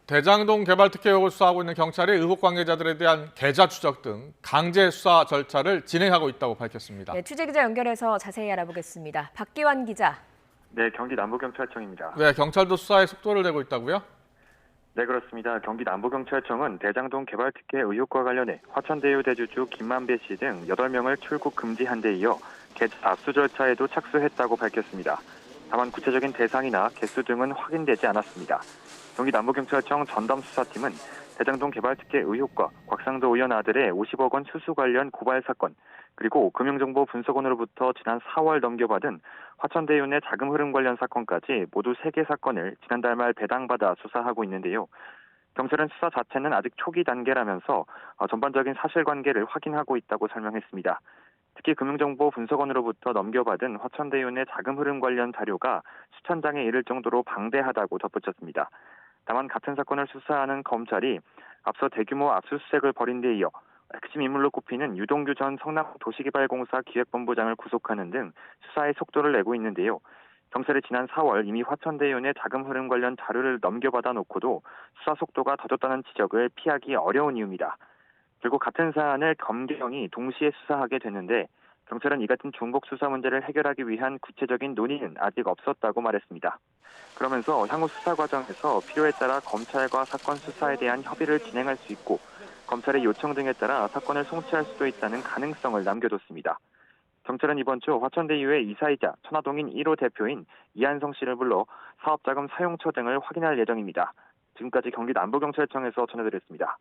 대장동 개발 특혜 의혹을 수사하고 있는 경찰이 의혹 관계자들에 대한 계좌 추적 등 강제 수사 절차를 진행하고 있다고 밝혔습니다. 네, 취재기자 연결해서 자세히 알아보겠습니다. 박기환 기자. 네, 경기 남부경찰청입니다. 네, 경찰도 수사에 속도를 내고 있다고요? 네, 그렇습니다. 경기 남부경찰청은 대장동 개발 특혜 의혹과 관련해 화천대유 대주주 김만배 씨 등 8명을 출국 금지한 데 이어 계좌 압수 절차에도 착수했다고 밝혔습니다. 다만 구체적인 대상이나 개수 등은 확인되지 않았습니다. 경기 남부경찰청 전담수사팀은 대장동 개발 특혜 의혹과 곽상도 의원 아들의 50억 원 수수 관련 고발 사건, 그리고 금융정보 분석원으로부터 지난 4월 넘겨받은 화천대유 내 자금 흐름 관련 사건까지 모두 3개 사건을 지난달 말 배당받아 수사하고 있는데요. 경찰은 수사 자체는 아직 초기 단계라면서 전반적인 사실관계를 확인하고 있다고 설명했습니다. 특히 금융정보 분석원으로부터 넘겨받은 화천대유 내 자금 흐름 관련 자료가 수천 장에 이를 정도로 방대하다고 덧붙였습니다. 다만 같은 사건을 수사하는 검찰이 앞서 대규모 압수수색을 벌인 데 이어 핵심 인물로 꼽히는 유동규 전 성남도시개발공사 기획본부장을 구속하는 등 수사에 속도를 내고 있는데요. 경찰이 지난 4월 이미 화천대유 내 자금 흐름 관련 자료를 넘겨받아 놓고도 수사 속도가 더뎠다는 지적을 피하기 어려운 이유입니다. 결국 같은 사안을 검경이 동시에 수사하게 됐는데 경찰은 이 같은 중복 수사 문제를 해결하기 위한 구체적인 논의는 아직 없었다고 말했습니다. 그러면서 향후 수사 과정에서 필요에 따라 검찰과 사건 수사에 대한 협의를 진행할 수 있고 검찰의 요청 등에 따라 사건을 송치할 수도 있다는 가능성을 남겨뒀습니다. 경찰은 이번 주 화천대유의 이사이자 천화동인 1호 대표인 이한성 씨를 불러 사업자금 사용처 등을 확인할 예정입니다. 지금까지 경기 남부경찰청에서 전해드렸습니다.